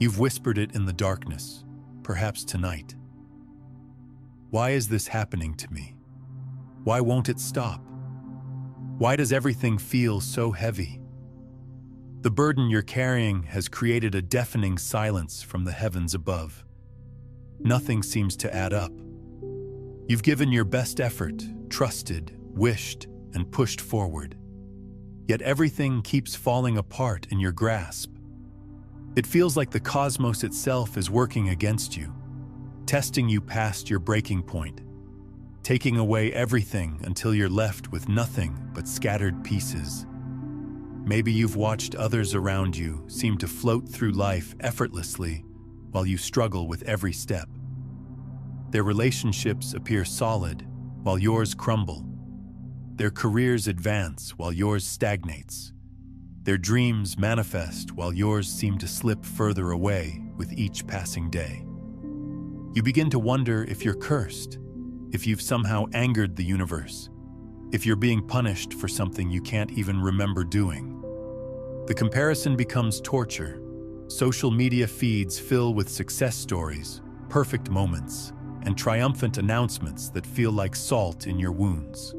You've whispered it in the darkness, perhaps tonight. Why is this happening to me? Why won't it stop? Why does everything feel so heavy? The burden you're carrying has created a deafening silence from the heavens above. Nothing seems to add up. You've given your best effort, trusted, wished, and pushed forward. Yet everything keeps falling apart in your grasp. It feels like the cosmos itself is working against you, testing you past your breaking point, taking away everything until you're left with nothing but scattered pieces. Maybe you've watched others around you seem to float through life effortlessly while you struggle with every step. Their relationships appear solid while yours crumble. Their careers advance while yours stagnates. Their dreams manifest while yours seem to slip further away with each passing day. You begin to wonder if you're cursed, if you've somehow angered the universe, if you're being punished for something you can't even remember doing. The comparison becomes torture. Social media feeds fill with success stories, perfect moments, and triumphant announcements that feel like salt in your wounds.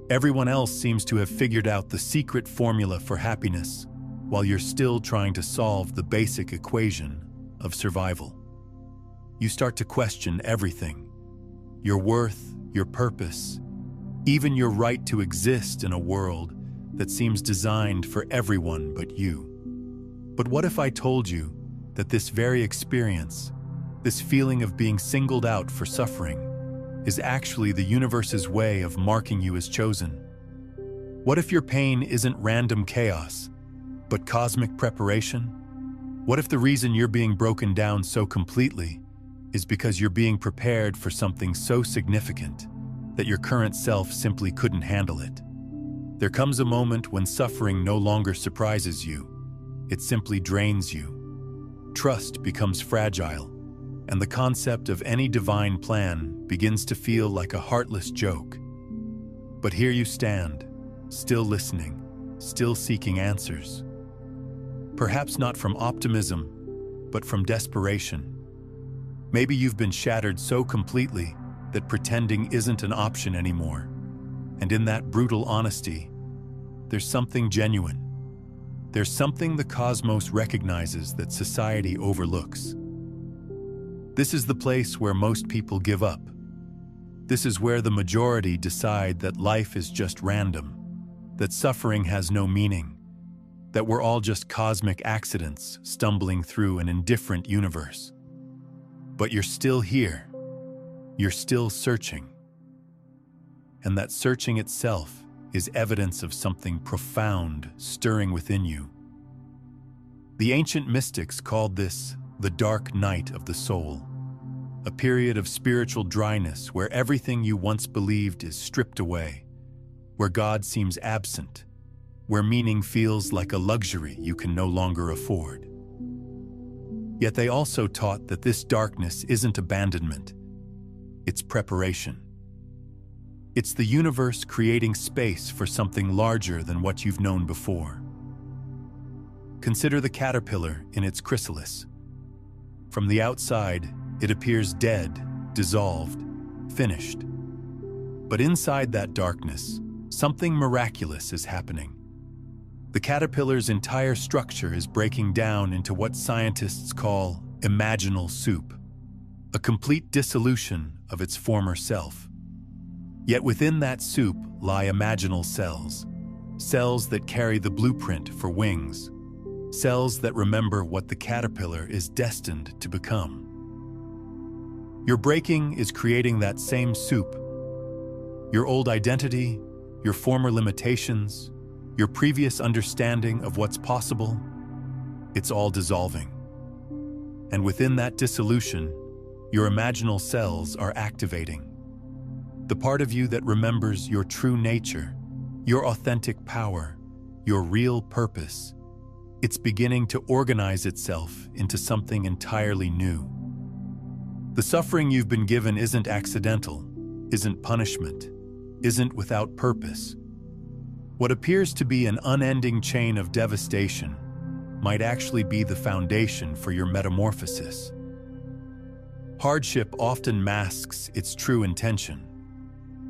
Everyone else seems to have figured out the secret formula for happiness, while you're still trying to solve the basic equation of survival. You start to question everything: your worth, your purpose, even your right to exist in a world that seems designed for everyone but you. But what if I told you that this very experience, this feeling of being singled out for suffering, is actually the universe's way of marking you as chosen? What if your pain isn't random chaos, but cosmic preparation? What if the reason you're being broken down so completely is because you're being prepared for something so significant that your current self simply couldn't handle it? There comes a moment when suffering no longer surprises you. It simply drains you. Trust becomes fragile, and the concept of any divine plan begins to feel like a heartless joke. But here you stand, still listening, still seeking answers. Perhaps not from optimism, but from desperation. Maybe you've been shattered so completely that pretending isn't an option anymore. And in that brutal honesty, there's something genuine. There's something the cosmos recognizes that society overlooks. This is the place where most people give up. This is where the majority decide that life is just random, that suffering has no meaning, that we're all just cosmic accidents stumbling through an indifferent universe. But you're still here. You're still searching. And that searching itself is evidence of something profound stirring within you. The ancient mystics called this the dark night of the soul, a period of spiritual dryness where everything you once believed is stripped away, where God seems absent, where meaning feels like a luxury you can no longer afford. Yet they also taught that this darkness isn't abandonment, it's preparation. It's the universe creating space for something larger than what you've known before. Consider the caterpillar in its chrysalis. From the outside, it appears dead, dissolved, finished. But inside that darkness, something miraculous is happening. The caterpillar's entire structure is breaking down into what scientists call imaginal soup, a complete dissolution of its former self. Yet within that soup lie imaginal cells, cells that carry the blueprint for wings, cells that remember what the caterpillar is destined to become. Your breaking is creating that same soup. Your old identity, your former limitations, your previous understanding of what's possible, it's all dissolving. And within that dissolution, your imaginal cells are activating. The part of you that remembers your true nature, your authentic power, your real purpose, it's beginning to organize itself into something entirely new. The suffering you've been given isn't accidental, isn't punishment, isn't without purpose. What appears to be an unending chain of devastation might actually be the foundation for your metamorphosis. Hardship often masks its true intention.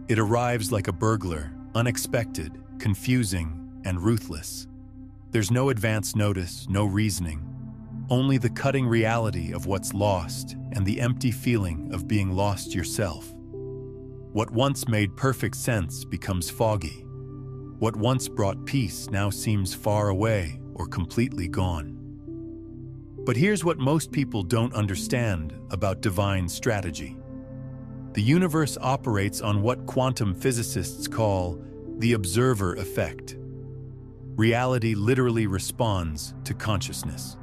It arrives like a burglar, unexpected, confusing, and ruthless. There's no advance notice, no reasoning, only the cutting reality of what's lost and the empty feeling of being lost yourself. What once made perfect sense becomes foggy. What once brought peace now seems far away or completely gone. But here's what most people don't understand about divine strategy. The universe operates on what quantum physicists call the observer effect. Reality literally responds to consciousness.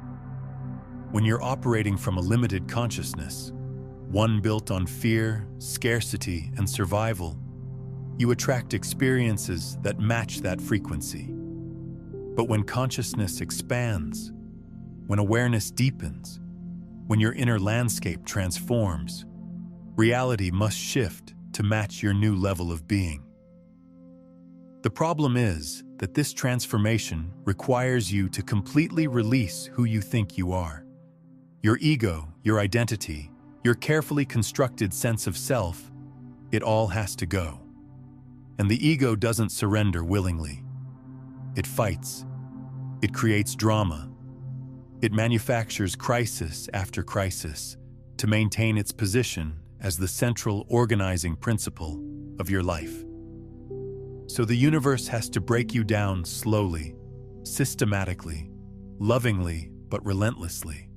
When you're operating from a limited consciousness, one built on fear, scarcity, and survival, you attract experiences that match that frequency. But when consciousness expands, when awareness deepens, when your inner landscape transforms, reality must shift to match your new level of being. The problem is that this transformation requires you to completely release who you think you are. Your ego, your identity, your carefully constructed sense of self, it all has to go. And the ego doesn't surrender willingly. It fights. It creates drama. It manufactures crisis after crisis to maintain its position as the central organizing principle of your life. So the universe has to break you down slowly, systematically, lovingly, but relentlessly.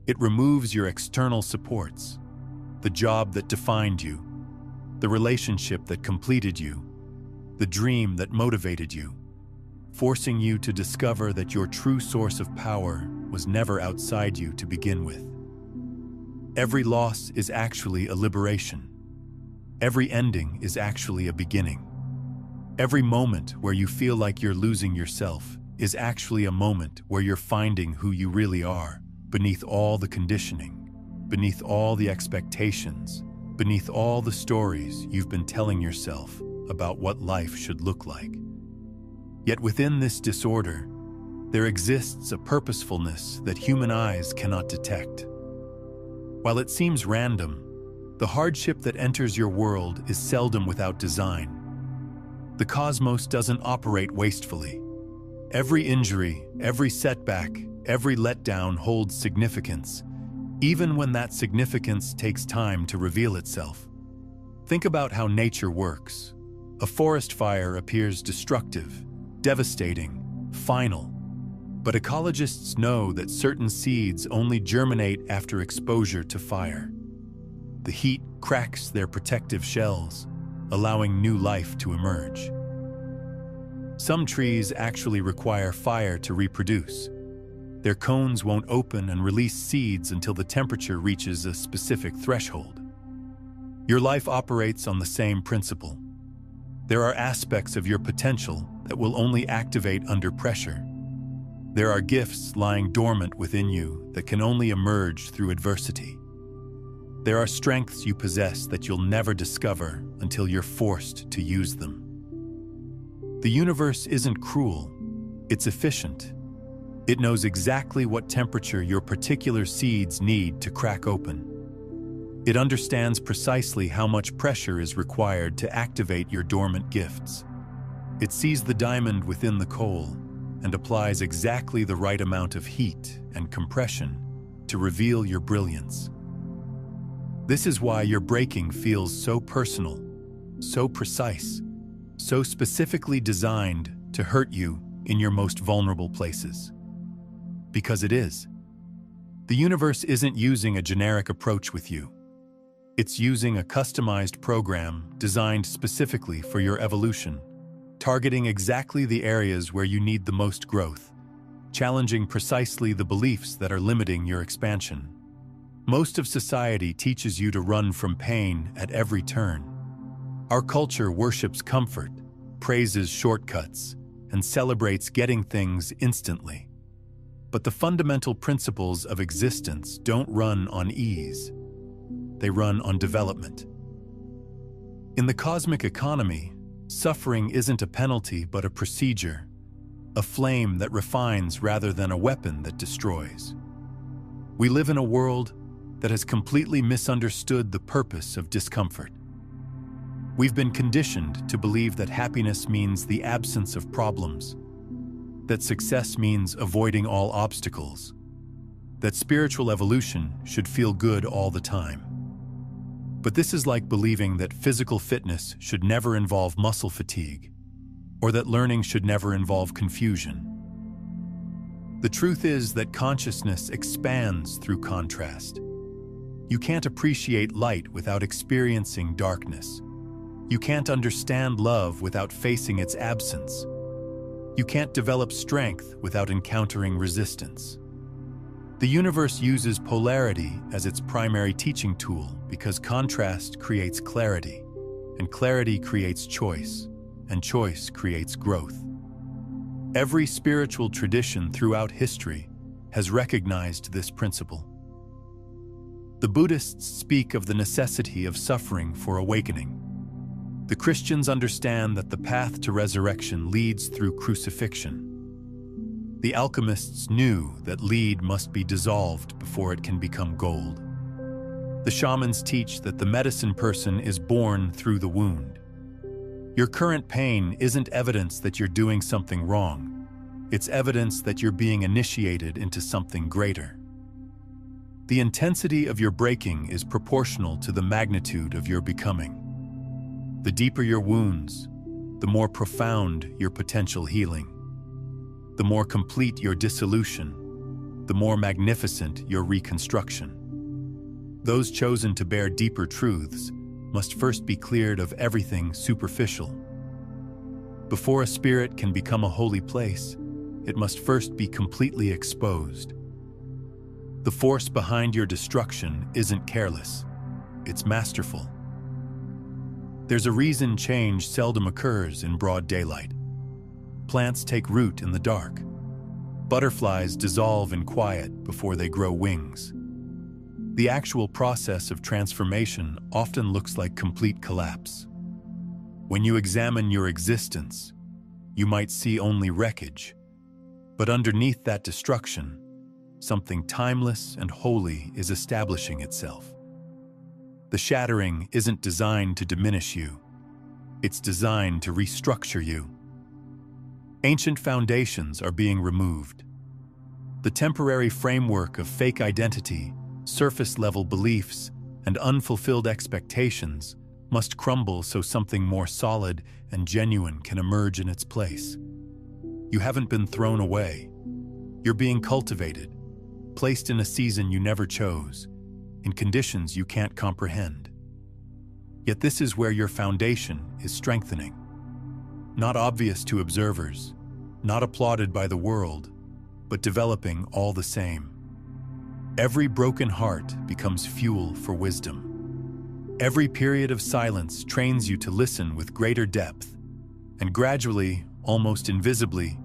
It removes your external supports, the job that defined you, the relationship that completed you, the dream that motivated you, forcing you to discover that your true source of power was never outside you to begin with. Every loss is actually a liberation. Every ending is actually a beginning. Every moment where you feel like you're losing yourself is actually a moment where you're finding who you really are, beneath all the conditioning, beneath all the expectations, beneath all the stories you've been telling yourself about what life should look like. Yet within this disorder, there exists a purposefulness that human eyes cannot detect. While it seems random, the hardship that enters your world is seldom without design. The cosmos doesn't operate wastefully. Every injury, every setback, every letdown holds significance, even when that significance takes time to reveal itself. Think about how nature works. A forest fire appears destructive, devastating, final. But ecologists know that certain seeds only germinate after exposure to fire. The heat cracks their protective shells, allowing new life to emerge. Some trees actually require fire to reproduce. Their cones won't open and release seeds until the temperature reaches a specific threshold. Your life operates on the same principle. There are aspects of your potential that will only activate under pressure. There are gifts lying dormant within you that can only emerge through adversity. There are strengths you possess that you'll never discover until you're forced to use them. The universe isn't cruel, it's efficient. It knows exactly what temperature your particular seeds need to crack open. It understands precisely how much pressure is required to activate your dormant gifts. It sees the diamond within the coal and applies exactly the right amount of heat and compression to reveal your brilliance. This is why your breaking feels so personal, so precise, so specifically designed to hurt you in your most vulnerable places. Because it is. The universe isn't using a generic approach with you. It's using a customized program designed specifically for your evolution, targeting exactly the areas where you need the most growth, challenging precisely the beliefs that are limiting your expansion. Most of society teaches you to run from pain at every turn. Our culture worships comfort, praises shortcuts, and celebrates getting things instantly. But the fundamental principles of existence don't run on ease. They run on development. In the cosmic economy, suffering isn't a penalty but a procedure. a flame that refines rather than a weapon that destroys. We live in a world that has completely misunderstood the purpose of discomfort. We've been conditioned to believe that happiness means the absence of problems, that success means avoiding all obstacles, that spiritual evolution should feel good all the time. But this is like believing that physical fitness should never involve muscle fatigue, or that learning should never involve confusion. The truth is that consciousness expands through contrast. You can't appreciate light without experiencing darkness. You can't understand love without facing its absence. You can't develop strength without encountering resistance. The universe uses polarity as its primary teaching tool because contrast creates clarity, and clarity creates choice, and choice creates growth. Every spiritual tradition throughout history has recognized this principle. The Buddhists speak of the necessity of suffering for awakening. The Christians understand that the path to resurrection leads through crucifixion. The alchemists knew that lead must be dissolved before it can become gold. The shamans teach that the medicine person is born through the wound. Your current pain isn't evidence that you're doing something wrong. It's evidence that you're being initiated into something greater. The intensity of your breaking is proportional to the magnitude of your becoming. The deeper your wounds, the more profound your potential healing. The more complete your dissolution, the more magnificent your reconstruction. Those chosen to bear deeper truths must first be cleared of everything superficial. Before a spirit can become a holy place, it must first be completely exposed. The force behind your destruction isn't careless, it's masterful. There's a reason change seldom occurs in broad daylight. Plants take root in the dark. Butterflies dissolve in quiet before they grow wings. The actual process of transformation often looks like complete collapse. When you examine your existence, you might see only wreckage, but underneath that destruction, something timeless and holy is establishing itself. The shattering isn't designed to diminish you. It's designed to restructure you. Ancient foundations are being removed. The temporary framework of fake identity, surface-level beliefs, and unfulfilled expectations must crumble so something more solid and genuine can emerge in its place. You haven't been thrown away. You're being cultivated, placed in a season you never chose, in conditions you can't comprehend. Yet this is where your foundation is strengthening. Not obvious to observers, not applauded by the world, but developing all the same. Every broken heart becomes fuel for wisdom. Every period of silence trains you to listen with greater depth, and gradually, almost invisibly,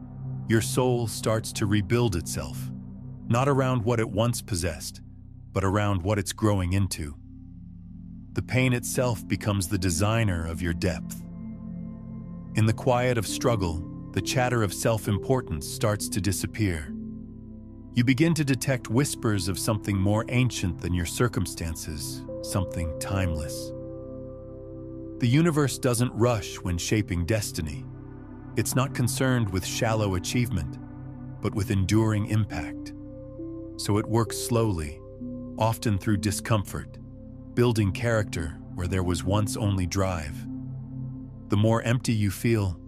your soul starts to rebuild itself, not around what it once possessed, but around what it's growing into. The pain itself becomes the designer of your depth. In the quiet of struggle, the chatter of self-importance starts to disappear. You begin to detect whispers of something more ancient than your circumstances, something timeless. The universe doesn't rush when shaping destiny. It's not concerned with shallow achievement, but with enduring impact. So it works slowly, often through discomfort, building character where there was once only drive. The more empty you feel,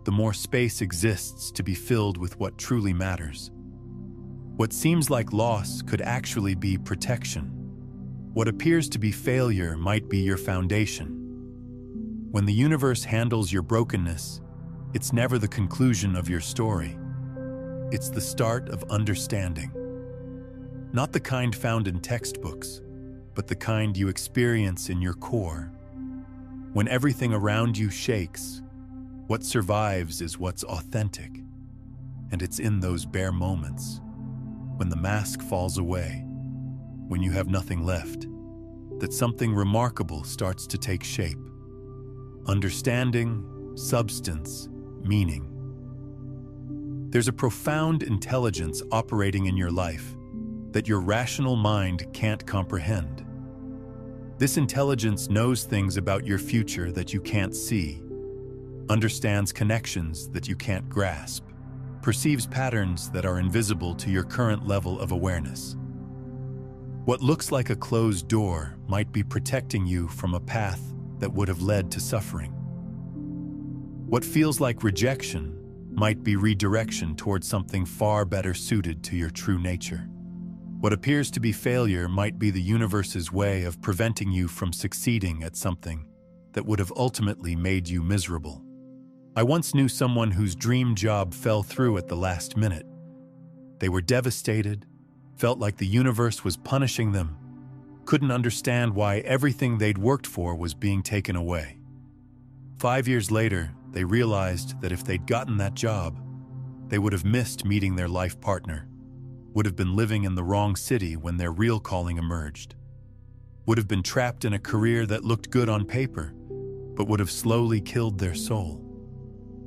the more space exists to be filled with what truly matters. What seems like loss could actually be protection. What appears to be failure might be your foundation. When the universe handles your brokenness, it's never the conclusion of your story. It's the start of understanding. Not the kind found in textbooks, but the kind you experience in your core. When everything around you shakes, what survives is what's authentic. And it's in those bare moments, when the mask falls away, when you have nothing left, that something remarkable starts to take shape. Understanding, substance, meaning. There's a profound intelligence operating in your life that your rational mind can't comprehend. This intelligence knows things about your future that you can't see, understands connections that you can't grasp, perceives patterns that are invisible to your current level of awareness. What looks like a closed door might be protecting you from a path that would have led to suffering. What feels like rejection might be redirection towards something far better suited to your true nature. What appears to be failure might be the universe's way of preventing you from succeeding at something that would have ultimately made you miserable. I once knew someone whose dream job fell through at the last minute. They were devastated, felt like the universe was punishing them, couldn't understand why everything they'd worked for was being taken away. 5 years later, they realized that if they'd gotten that job, they would have missed meeting their life partner, would have been living in the wrong city when their real calling emerged, would have been trapped in a career that looked good on paper, but would have slowly killed their soul.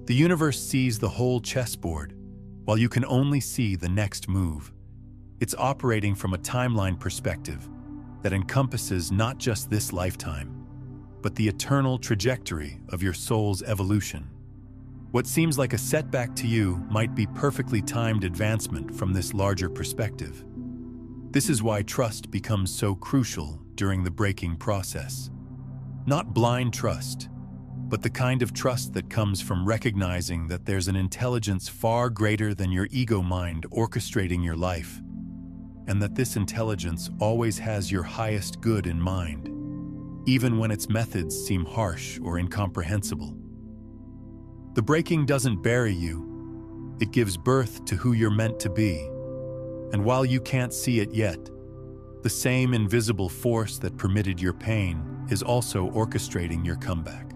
The universe sees the whole chessboard, while you can only see the next move. It's operating from a timeline perspective that encompasses not just this lifetime, but the eternal trajectory of your soul's evolution. What seems like a setback to you might be perfectly timed advancement from this larger perspective. This is why trust becomes so crucial during the breaking process. Not blind trust, but the kind of trust that comes from recognizing that there's an intelligence far greater than your ego mind orchestrating your life, and that this intelligence always has your highest good in mind, even when its methods seem harsh or incomprehensible. The breaking doesn't bury you, it gives birth to who you're meant to be. And while you can't see it yet, the same invisible force that permitted your pain is also orchestrating your comeback.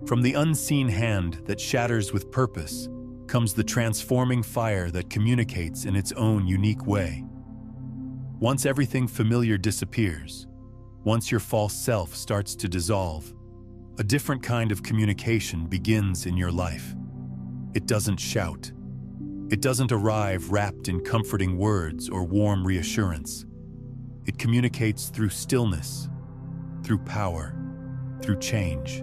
From the unseen hand that shatters with purpose comes the transforming fire that communicates in its own unique way. Once everything familiar disappears, once your false self starts to dissolve, a different kind of communication begins in your life. It doesn't shout. It doesn't arrive wrapped in comforting words or warm reassurance. It communicates through stillness, through power, through change.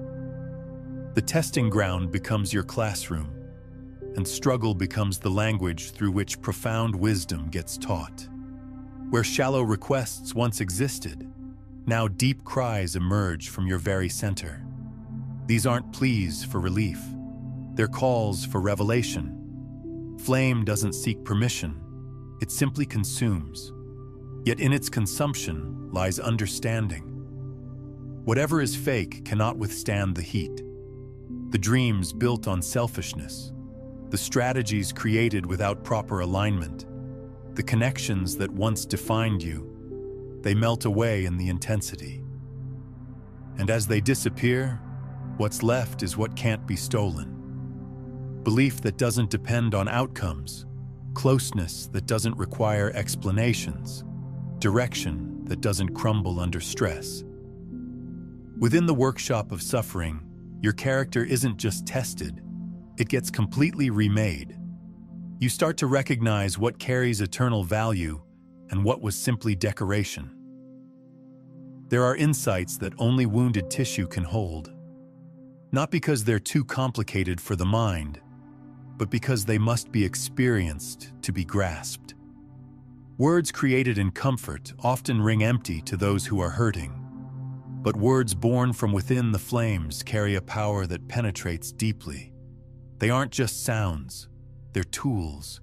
The testing ground becomes your classroom, and struggle becomes the language through which profound wisdom gets taught. Where shallow requests once existed, now deep cries emerge from your very center. These aren't pleas for relief. They're calls for revelation. Flame doesn't seek permission. It simply consumes. Yet in its consumption lies understanding. Whatever is fake cannot withstand the heat. The dreams built on selfishness, the strategies created without proper alignment, the connections that once defined you, they melt away in the intensity. And as they disappear, what's left is what can't be stolen. Belief that doesn't depend on outcomes, closeness that doesn't require explanations, direction that doesn't crumble under stress. Within the workshop of suffering, your character isn't just tested, it gets completely remade. You start to recognize what carries eternal value and what was simply decoration. There are insights that only wounded tissue can hold, not because they're too complicated for the mind, but because they must be experienced to be grasped. Words created in comfort often ring empty to those who are hurting, but words born from within the flames carry a power that penetrates deeply. They aren't just sounds, they're tools.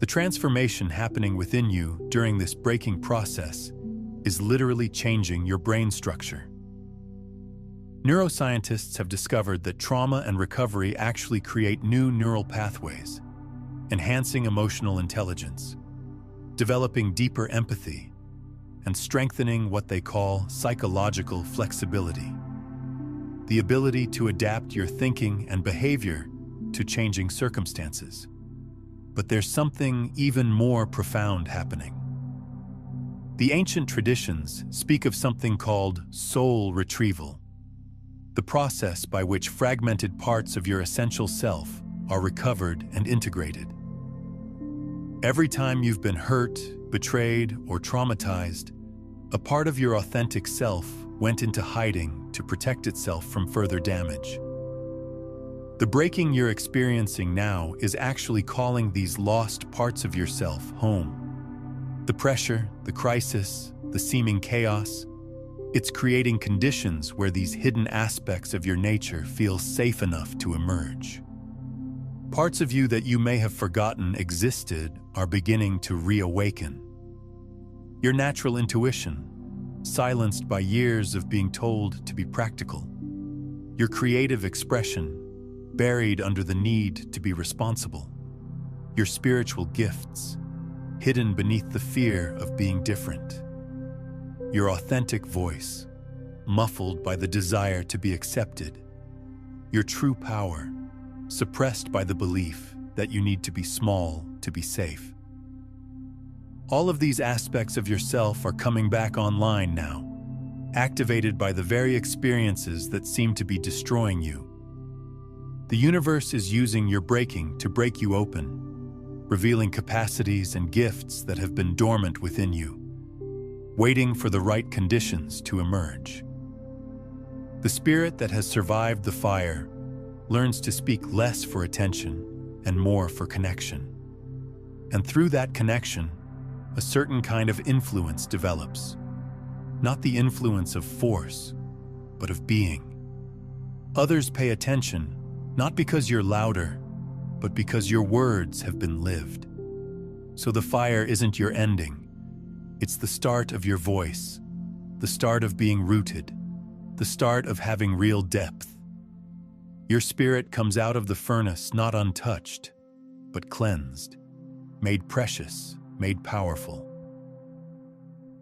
The transformation happening within you during this breaking process is literally changing your brain structure. Neuroscientists have discovered that trauma and recovery actually create new neural pathways, enhancing emotional intelligence, developing deeper empathy, and strengthening what they call psychological flexibility, the ability to adapt your thinking and behavior to changing circumstances. But there's something even more profound happening. The ancient traditions speak of something called soul retrieval, the process by which fragmented parts of your essential self are recovered and integrated. Every time you've been hurt, betrayed, or traumatized, a part of your authentic self went into hiding to protect itself from further damage. The breaking you're experiencing now is actually calling these lost parts of yourself home. The pressure, the crisis, the seeming chaos, it's creating conditions where these hidden aspects of your nature feel safe enough to emerge. Parts of you that you may have forgotten existed are beginning to reawaken. Your natural intuition, silenced by years of being told to be practical. Your creative expression, buried under the need to be responsible. Your spiritual gifts, hidden beneath the fear of being different. Your authentic voice, muffled by the desire to be accepted. Your true power, suppressed by the belief that you need to be small to be safe. All of these aspects of yourself are coming back online now, activated by the very experiences that seem to be destroying you. The universe is using your breaking to break you open, revealing capacities and gifts that have been dormant within you, waiting for the right conditions to emerge. The spirit that has survived the fire learns to speak less for attention and more for connection. And through that connection, a certain kind of influence develops. Not the influence of force, but of being. Others pay attention, not because you're louder, but because your words have been lived. So the fire isn't your ending. It's the start of your voice, the start of being rooted, the start of having real depth. Your spirit comes out of the furnace not untouched, but cleansed, made precious, made powerful.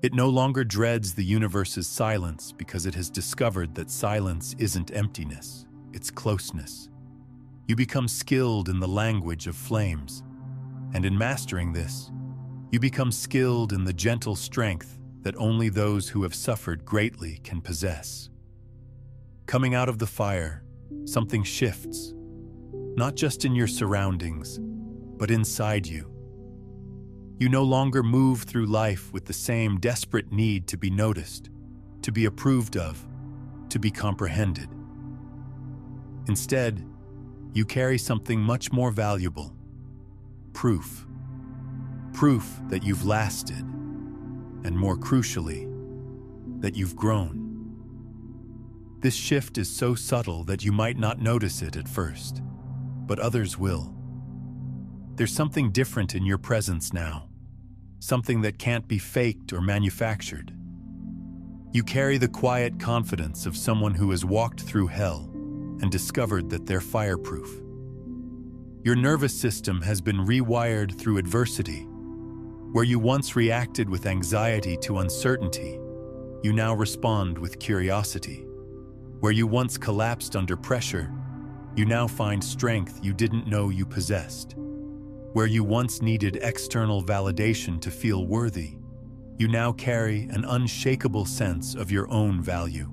It no longer dreads the universe's silence because it has discovered that silence isn't emptiness, it's closeness. You become skilled in the language of flames, and in mastering this, you become skilled in the gentle strength that only those who have suffered greatly can possess. Coming out of the fire, something shifts, not just in your surroundings, but inside you. You no longer move through life with the same desperate need to be noticed, to be approved of, to be comprehended. Instead, you carry something much more valuable: proof. Proof that you've lasted, and more crucially, that you've grown. This shift is so subtle that you might not notice it at first, but others will. There's something different in your presence now, something that can't be faked or manufactured. You carry the quiet confidence of someone who has walked through hell and discovered that they're fireproof. Your nervous system has been rewired through adversity. Where you once reacted with anxiety to uncertainty, you now respond with curiosity. Where you once collapsed under pressure, you now find strength you didn't know you possessed. Where you once needed external validation to feel worthy, you now carry an unshakable sense of your own value.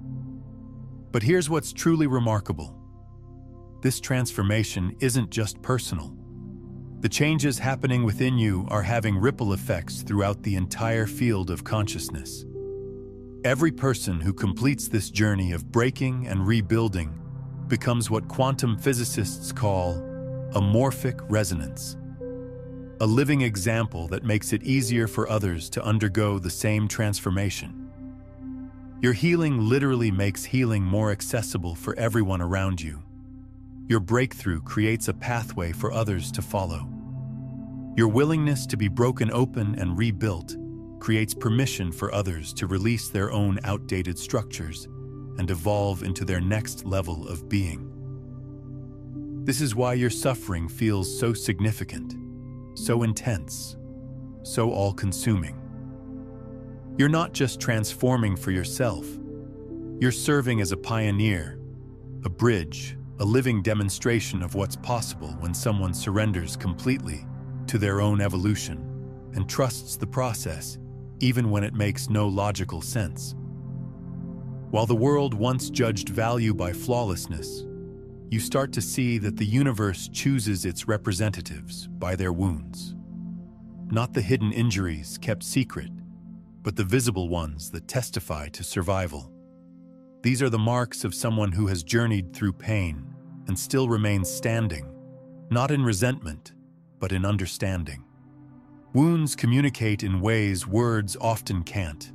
But here's what's truly remarkable. This transformation isn't just personal. The changes happening within you are having ripple effects throughout the entire field of consciousness. Every person who completes this journey of breaking and rebuilding becomes what quantum physicists call a morphic resonance, a living example that makes it easier for others to undergo the same transformation. Your healing literally makes healing more accessible for everyone around you. Your breakthrough creates a pathway for others to follow. Your willingness to be broken open and rebuilt creates permission for others to release their own outdated structures and evolve into their next level of being. This is why your suffering feels so significant, so intense, so all-consuming. You're not just transforming for yourself. You're serving as a pioneer, a bridge, a living demonstration of what's possible when someone surrenders completely to their own evolution and trusts the process, even when it makes no logical sense. While the world once judged value by flawlessness, you start to see that the universe chooses its representatives by their wounds. Not the hidden injuries kept secret, but the visible ones that testify to survival. These are the marks of someone who has journeyed through pain and still remains standing, not in resentment, but in understanding. Wounds communicate in ways words often can't.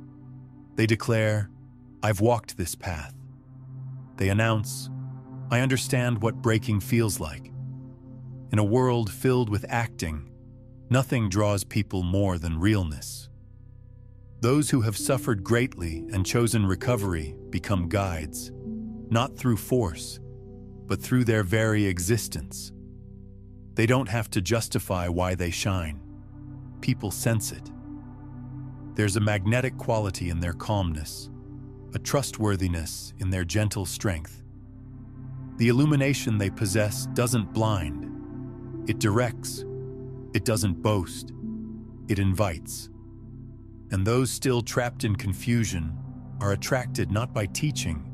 They declare, "I've walked this path." They announce, "I understand what breaking feels like." In a world filled with acting, nothing draws people more than realness. Those who have suffered greatly and chosen recovery become guides, not through force, but through their very existence. They don't have to justify why they shine. People sense it. There's a magnetic quality in their calmness, a trustworthiness in their gentle strength. The illumination they possess doesn't blind. It directs. It doesn't boast. It invites. And those still trapped in confusion are attracted not by teaching,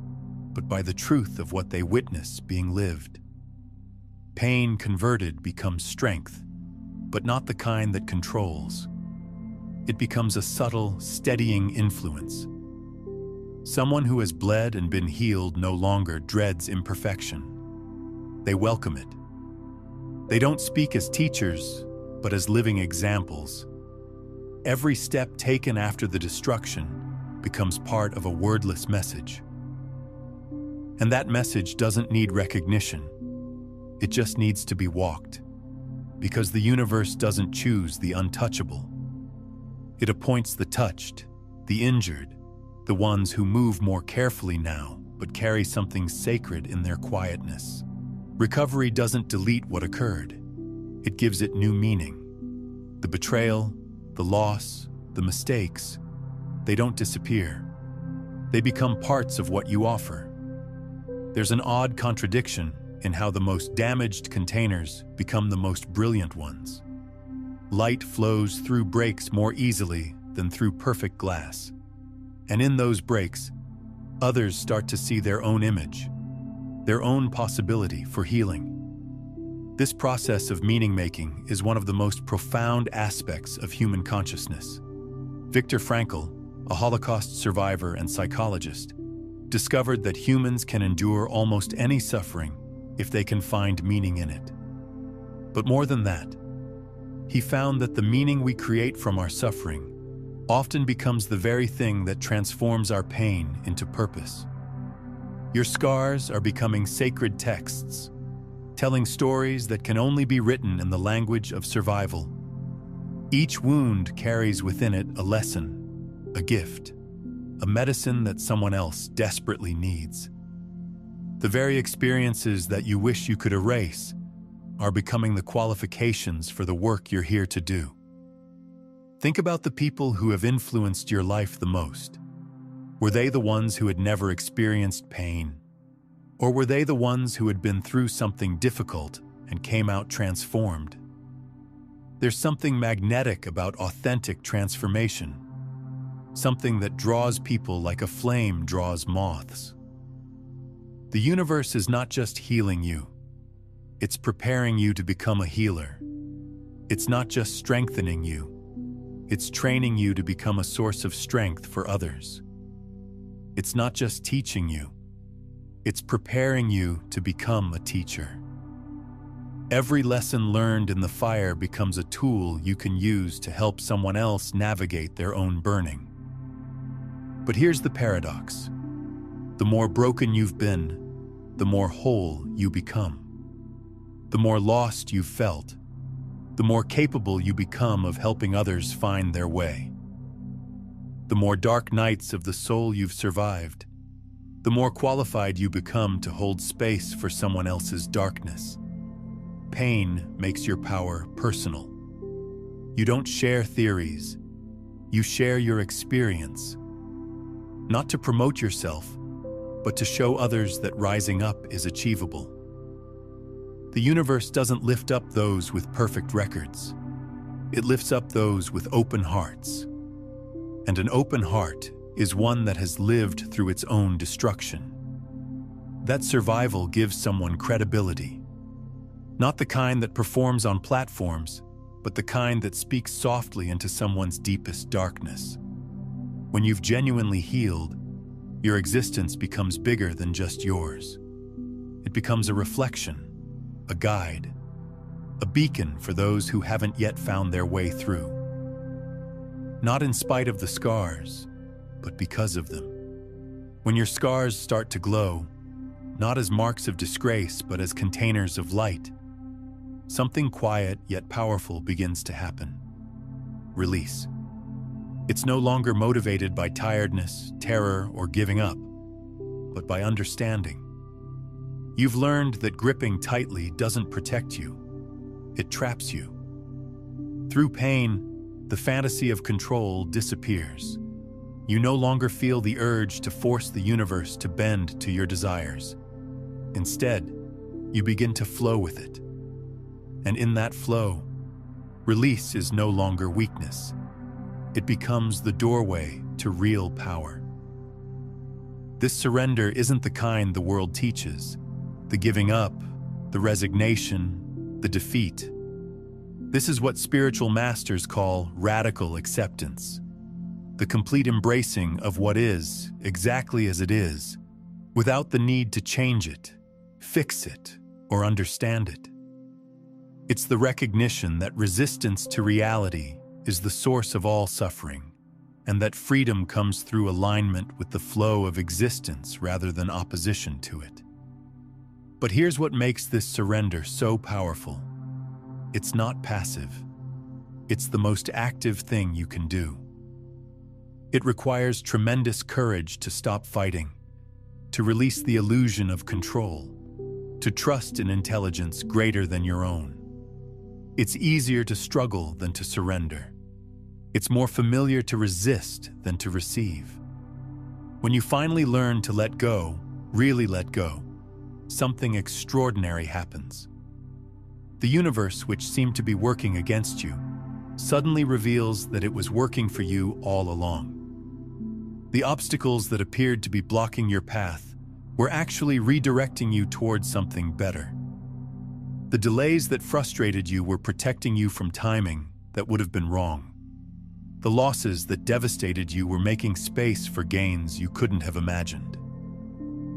but by the truth of what they witness being lived. Pain converted becomes strength, but not the kind that controls. It becomes a subtle, steadying influence. Someone who has bled and been healed no longer dreads imperfection. They welcome it. They don't speak as teachers, but as living examples. Every step taken after the destruction becomes part of a wordless message. And that message doesn't need recognition. It just needs to be walked. Because the universe doesn't choose the untouchable. It appoints the touched, the injured, the ones who move more carefully now, but carry something sacred in their quietness. Recovery doesn't delete what occurred. It gives it new meaning. The betrayal, the loss, the mistakes, they don't disappear. They become parts of what you offer. There's an odd contradiction in how the most damaged containers become the most brilliant ones. Light flows through breaks more easily than through perfect glass. And in those breaks, others start to see their own image, their own possibility for healing. This process of meaning-making is one of the most profound aspects of human consciousness. Viktor Frankl, a Holocaust survivor and psychologist, discovered that humans can endure almost any suffering if they can find meaning in it. But more than that, he found that the meaning we create from our suffering often becomes the very thing that transforms our pain into purpose. Your scars are becoming sacred texts, telling stories that can only be written in the language of survival. Each wound carries within it a lesson, a gift, a medicine that someone else desperately needs. The very experiences that you wish you could erase are becoming the qualifications for the work you're here to do. Think about the people who have influenced your life the most. Were they the ones who had never experienced pain? Or were they the ones who had been through something difficult and came out transformed? There's something magnetic about authentic transformation, something that draws people like a flame draws moths. The universe is not just healing you. It's preparing you to become a healer. It's not just strengthening you. It's training you to become a source of strength for others. It's not just teaching you. It's preparing you to become a teacher. Every lesson learned in the fire becomes a tool you can use to help someone else navigate their own burning. But here's the paradox. The more broken you've been, the more whole you become. The more lost you've felt, the more capable you become of helping others find their way. The more dark nights of the soul you've survived, the more qualified you become to hold space for someone else's darkness. Pain makes your power personal. You don't share theories, you share your experience. Not to promote yourself, but to show others that rising up is achievable. The universe doesn't lift up those with perfect records. It lifts up those with open hearts. And an open heart is one that has lived through its own destruction. That survival gives someone credibility. Not the kind that performs on platforms, but the kind that speaks softly into someone's deepest darkness. When you've genuinely healed, your existence becomes bigger than just yours. It becomes a reflection, a guide, a beacon for those who haven't yet found their way through. Not in spite of the scars, but because of them. When your scars start to glow, not as marks of disgrace, but as containers of light, something quiet yet powerful begins to happen. Release. It's no longer motivated by tiredness, terror, or giving up, but by understanding. You've learned that gripping tightly doesn't protect you, it traps you. Through pain, the fantasy of control disappears. You no longer feel the urge to force the universe to bend to your desires. Instead, you begin to flow with it. And in that flow, release is no longer weakness. It becomes the doorway to real power. This surrender isn't the kind the world teaches, the giving up, the resignation, the defeat. This is what spiritual masters call radical acceptance, the complete embracing of what is exactly as it is, without the need to change it, fix it, or understand it. It's the recognition that resistance to reality is the source of all suffering, and that freedom comes through alignment with the flow of existence rather than opposition to it. But here's what makes this surrender so powerful. It's not passive. It's the most active thing you can do. It requires tremendous courage to stop fighting, to release the illusion of control, to trust in intelligence greater than your own. It's easier to struggle than to surrender. It's more familiar to resist than to receive. When you finally learn to let go, really let go, something extraordinary happens. The universe, which seemed to be working against you, suddenly reveals that it was working for you all along. The obstacles that appeared to be blocking your path were actually redirecting you towards something better. The delays that frustrated you were protecting you from timing that would have been wrong. The losses that devastated you were making space for gains you couldn't have imagined.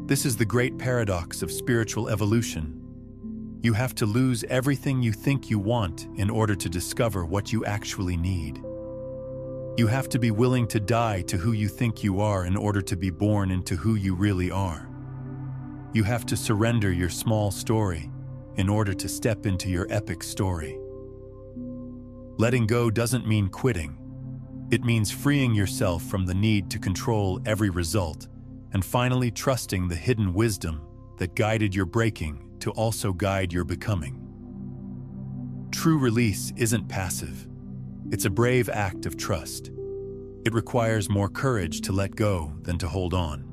This is the great paradox of spiritual evolution. You have to lose everything you think you want in order to discover what you actually need. You have to be willing to die to who you think you are in order to be born into who you really are. You have to surrender your small story in order to step into your epic story. Letting go doesn't mean quitting. It means freeing yourself from the need to control every result and finally trusting the hidden wisdom that guided your breaking to also guide your becoming. True release isn't passive. It's a brave act of trust. It requires more courage to let go than to hold on.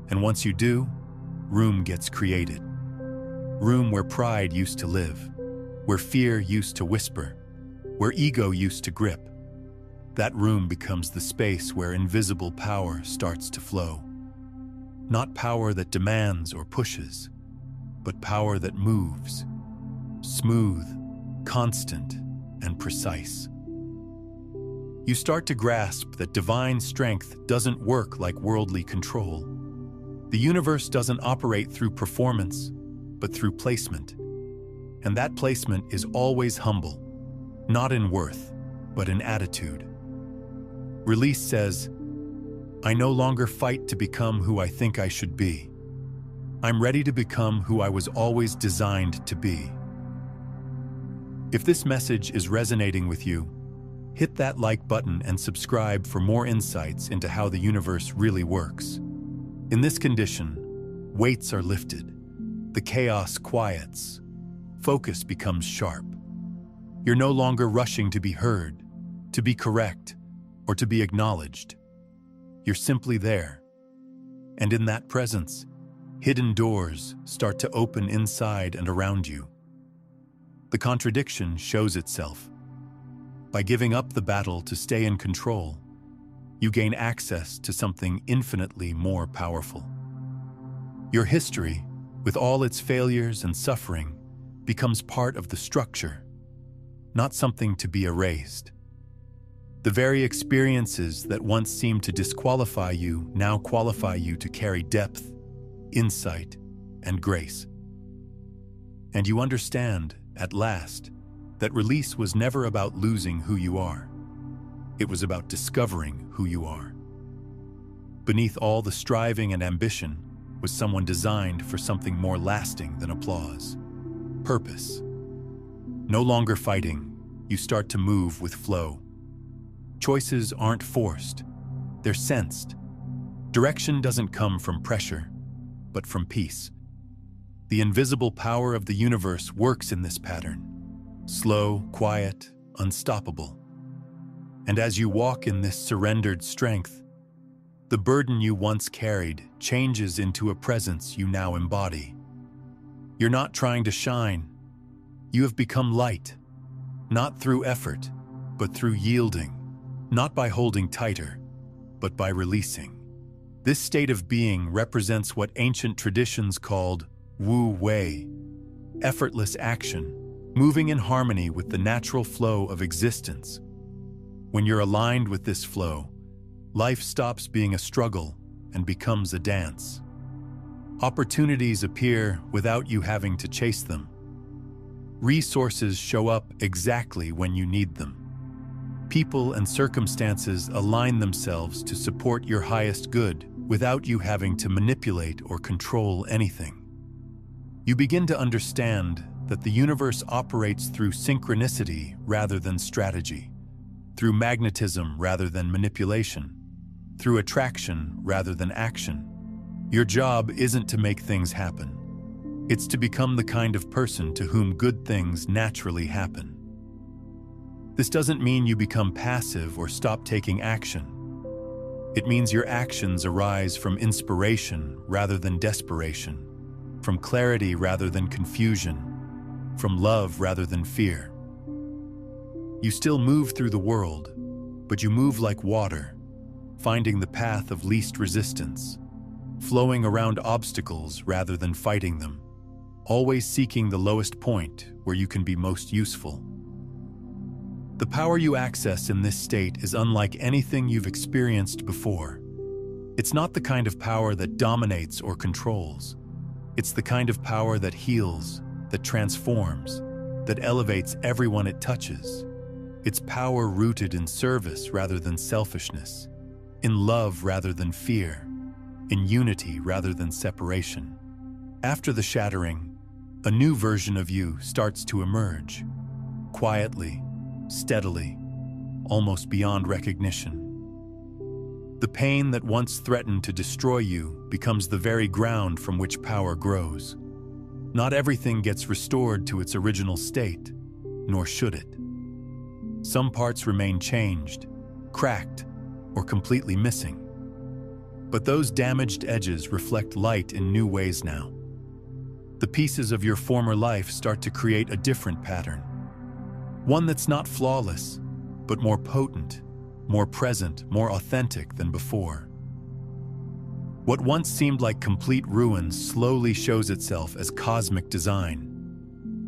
And once you do, room gets created. Room where pride used to live, where fear used to whisper, where ego used to grip. That room becomes the space where invisible power starts to flow. Not power that demands or pushes, but power that moves, smooth, constant, and precise. You start to grasp that divine strength doesn't work like worldly control. The universe doesn't operate through performance, but through placement. And that placement is always humble, not in worth, but in attitude. Release says, I no longer fight to become who I think I should be. I'm ready to become who I was always designed to be. If this message is resonating with you, hit that like button and subscribe for more insights into how the universe really works. In this condition, weights are lifted, the chaos quiets, focus becomes sharp. You're no longer rushing to be heard, to be correct, or to be acknowledged. You're simply there. And in that presence, hidden doors start to open inside and around you. The contradiction shows itself. By giving up the battle to stay in control, you gain access to something infinitely more powerful. Your history, with all its failures and suffering, becomes part of the structure, not something to be erased. The very experiences that once seemed to disqualify you now qualify you to carry depth, insight, and grace. And you understand, at last, that release was never about losing who you are. It was about discovering who you are. Beneath all the striving and ambition was someone designed for something more lasting than applause. Purpose. No longer fighting, you start to move with flow. Choices aren't forced, they're sensed. Direction doesn't come from pressure, but from peace. The invisible power of the universe works in this pattern. Slow, quiet, unstoppable. And as you walk in this surrendered strength, the burden you once carried changes into a presence you now embody. You're not trying to shine. You have become light, not through effort, but through yielding, not by holding tighter, but by releasing. This state of being represents what ancient traditions called Wu Wei, effortless action, moving in harmony with the natural flow of existence. When you're aligned with this flow, life stops being a struggle and becomes a dance. Opportunities appear without you having to chase them. Resources show up exactly when you need them. People and circumstances align themselves to support your highest good without you having to manipulate or control anything. You begin to understand that the universe operates through synchronicity rather than strategy, through magnetism rather than manipulation, through attraction rather than action. Your job isn't to make things happen. It's to become the kind of person to whom good things naturally happen. This doesn't mean you become passive or stop taking action. It means your actions arise from inspiration rather than desperation, from clarity rather than confusion, from love rather than fear. You still move through the world, but you move like water, finding the path of least resistance, flowing around obstacles rather than fighting them, always seeking the lowest point where you can be most useful. The power you access in this state is unlike anything you've experienced before. It's not the kind of power that dominates or controls. It's the kind of power that heals, that transforms, that elevates everyone it touches. It's power rooted in service rather than selfishness, in love rather than fear, in unity rather than separation. After the shattering, a new version of you starts to emerge, quietly, steadily, almost beyond recognition. The pain that once threatened to destroy you becomes the very ground from which power grows. Not everything gets restored to its original state, nor should it. Some parts remain changed, cracked, or completely missing. But those damaged edges reflect light in new ways now. The pieces of your former life start to create a different pattern. One that's not flawless, but more potent, more present, more authentic than before. What once seemed like complete ruin slowly shows itself as cosmic design.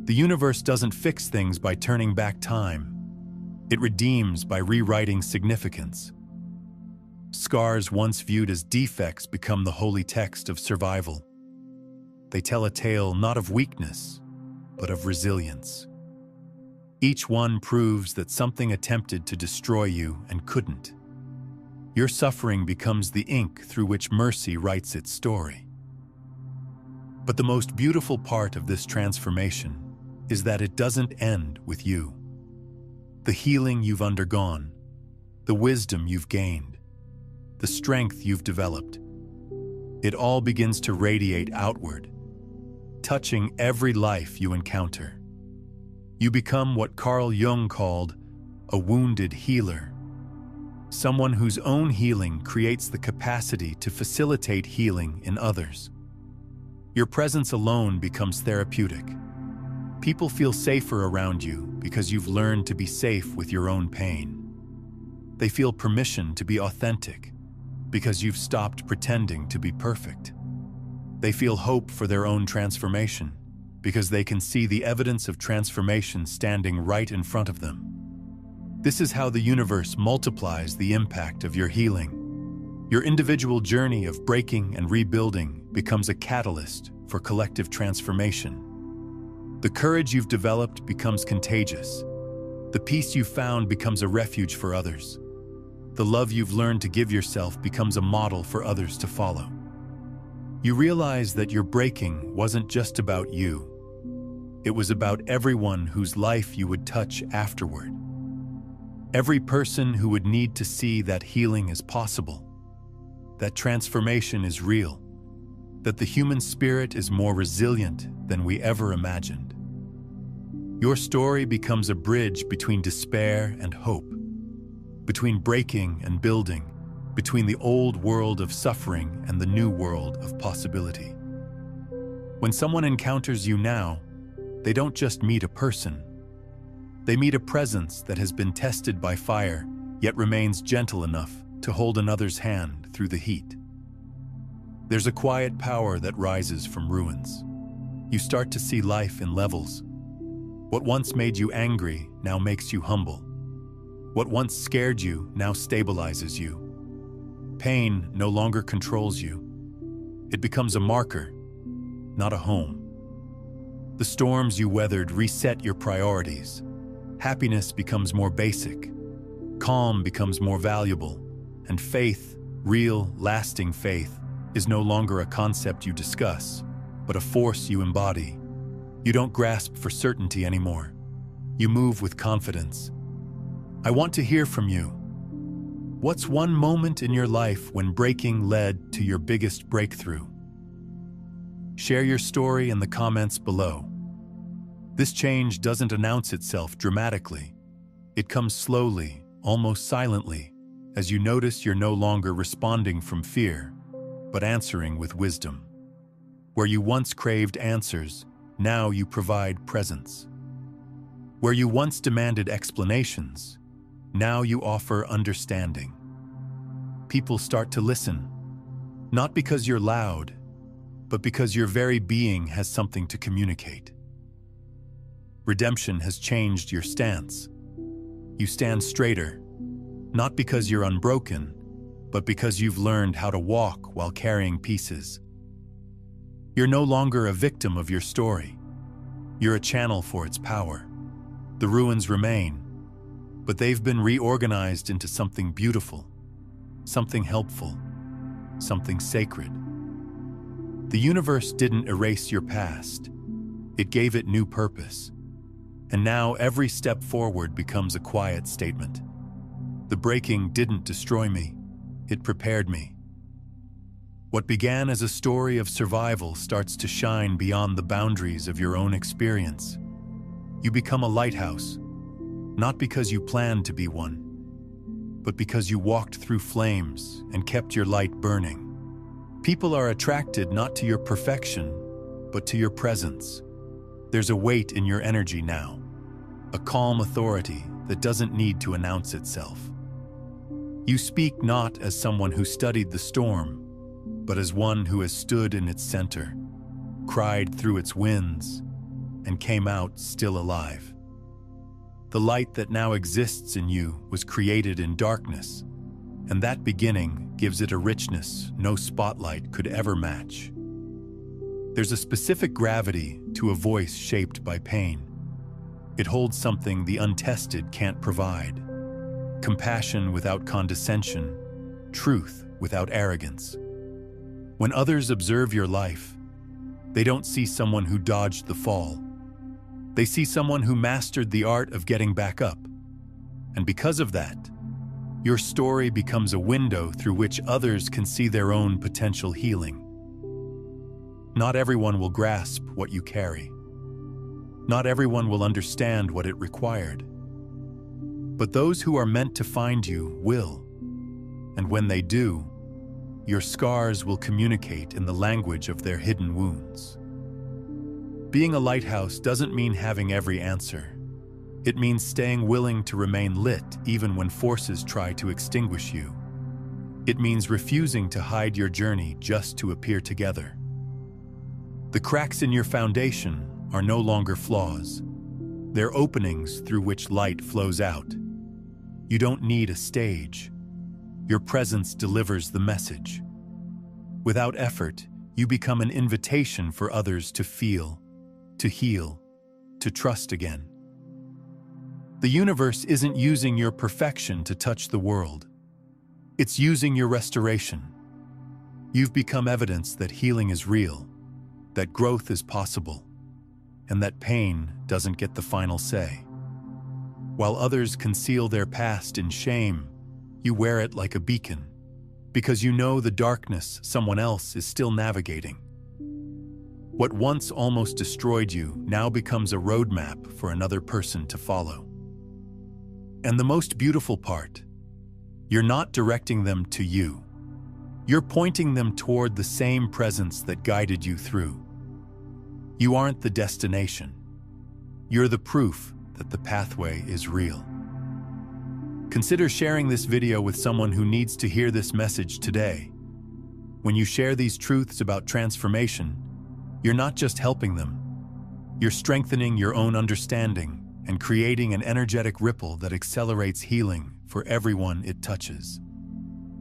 The universe doesn't fix things by turning back time. It redeems by rewriting significance. Scars once viewed as defects become the holy text of survival. They tell a tale not of weakness, but of resilience. Each one proves that something attempted to destroy you and couldn't. Your suffering becomes the ink through which mercy writes its story. But the most beautiful part of this transformation is that it doesn't end with you. The healing you've undergone, the wisdom you've gained, the strength you've developed, it all begins to radiate outward, touching every life you encounter. You become what Carl Jung called a wounded healer, someone whose own healing creates the capacity to facilitate healing in others. Your presence alone becomes therapeutic. People feel safer around you because you've learned to be safe with your own pain. They feel permission to be authentic because you've stopped pretending to be perfect. They feel hope for their own transformation because they can see the evidence of transformation standing right in front of them. This is how the universe multiplies the impact of your healing. Your individual journey of breaking and rebuilding becomes a catalyst for collective transformation. The courage you've developed becomes contagious. The peace you've found becomes a refuge for others. The love you've learned to give yourself becomes a model for others to follow. You realize that your breaking wasn't just about you. It was about everyone whose life you would touch afterward. Every person who would need to see that healing is possible, that transformation is real, that the human spirit is more resilient than we ever imagined. Your story becomes a bridge between despair and hope, between breaking and building, between the old world of suffering and the new world of possibility. When someone encounters you now, they don't just meet a person. They meet a presence that has been tested by fire, yet remains gentle enough to hold another's hand through the heat. There's a quiet power that rises from ruins. You start to see life in levels. What once made you angry now makes you humble. What once scared you now stabilizes you. Pain no longer controls you. It becomes a marker, not a home. The storms you weathered reset your priorities. Happiness becomes more basic. Calm becomes more valuable. And faith, real, lasting faith, is no longer a concept you discuss, but a force you embody. You don't grasp for certainty anymore. You move with confidence. I want to hear from you. What's one moment in your life when breaking led to your biggest breakthrough? Share your story in the comments below. This change doesn't announce itself dramatically. It comes slowly, almost silently, as you notice you're no longer responding from fear, but answering with wisdom. Where you once craved answers, now you provide presence. Where you once demanded explanations, now you offer understanding. People start to listen, not because you're loud, but because your very being has something to communicate. Redemption has changed your stance. You stand straighter, not because you're unbroken, but because you've learned how to walk while carrying pieces. You're no longer a victim of your story. You're a channel for its power. The ruins remain, but they've been reorganized into something beautiful, something helpful, something sacred. The universe didn't erase your past. It gave it new purpose. And now every step forward becomes a quiet statement. The breaking didn't destroy me. It prepared me. What began as a story of survival starts to shine beyond the boundaries of your own experience. You become a lighthouse, not because you planned to be one, but because you walked through flames and kept your light burning. People are attracted not to your perfection, but to your presence. There's a weight in your energy now, a calm authority that doesn't need to announce itself. You speak not as someone who studied the storm, but as one who has stood in its center, cried through its winds, and came out still alive. The light that now exists in you was created in darkness, and that beginning gives it a richness no spotlight could ever match. There's a specific gravity to a voice shaped by pain. It holds something the untested can't provide. Compassion without condescension, truth without arrogance. When others observe your life, they don't see someone who dodged the fall. They see someone who mastered the art of getting back up. And because of that, your story becomes a window through which others can see their own potential healing. Not everyone will grasp what you carry. Not everyone will understand what it required. But those who are meant to find you will. And when they do, your scars will communicate in the language of their hidden wounds. Being a lighthouse doesn't mean having every answer. It means staying willing to remain lit even when forces try to extinguish you. It means refusing to hide your journey just to appear together. The cracks in your foundation are no longer flaws. They're openings through which light flows out. You don't need a stage. Your presence delivers the message. Without effort, you become an invitation for others to feel, to heal, to trust again. The universe isn't using your perfection to touch the world. It's using your restoration. You've become evidence that healing is real, that growth is possible, and that pain doesn't get the final say. While others conceal their past in shame, you wear it like a beacon, because you know the darkness someone else is still navigating. What once almost destroyed you now becomes a roadmap for another person to follow. And the most beautiful part, you're not directing them to you. You're pointing them toward the same presence that guided you through. You aren't the destination. You're the proof that the pathway is real. Consider sharing this video with someone who needs to hear this message today. When you share these truths about transformation, you're not just helping them. You're strengthening your own understanding and creating an energetic ripple that accelerates healing for everyone it touches.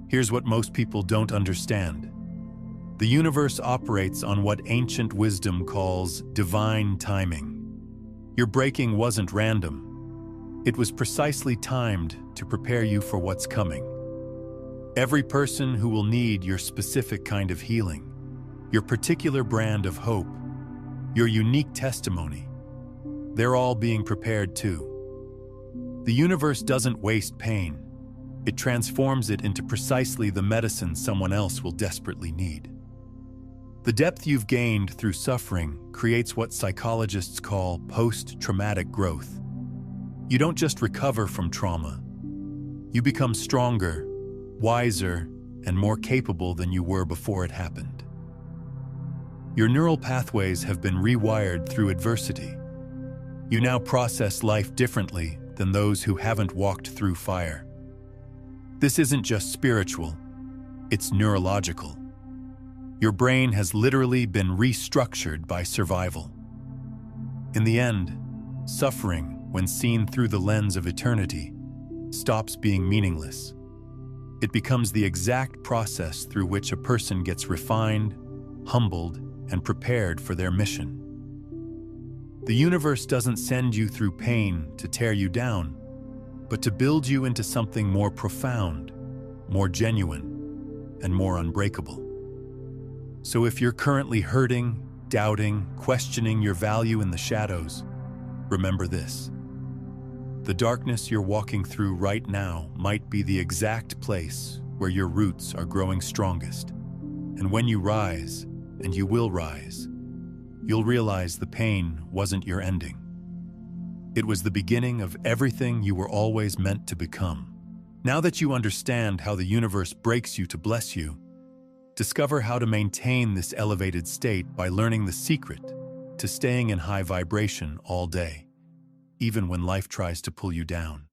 Here's what most people don't understand. The universe operates on what ancient wisdom calls divine timing. Your breaking wasn't random. It was precisely timed to prepare you for what's coming. Every person who will need your specific kind of healing, your particular brand of hope, your unique testimony, they're all being prepared too. The universe doesn't waste pain. It transforms it into precisely the medicine someone else will desperately need. The depth you've gained through suffering creates what psychologists call post-traumatic growth. You don't just recover from trauma. You become stronger, wiser, and more capable than you were before it happened. Your neural pathways have been rewired through adversity. You now process life differently than those who haven't walked through fire. This isn't just spiritual, it's neurological. Your brain has literally been restructured by survival. In the end, suffering, when seen through the lens of eternity, stops being meaningless. It becomes the exact process through which a person gets refined, humbled, and prepared for their mission. The universe doesn't send you through pain to tear you down, but to build you into something more profound, more genuine, and more unbreakable. So if you're currently hurting, doubting, questioning your value in the shadows, remember this. The darkness you're walking through right now might be the exact place where your roots are growing strongest. And when you rise, and you will rise, you'll realize the pain wasn't your ending. It was the beginning of everything you were always meant to become. Now that you understand how the universe breaks you to bless you, discover how to maintain this elevated state by learning the secret to staying in high vibration all day, even when life tries to pull you down.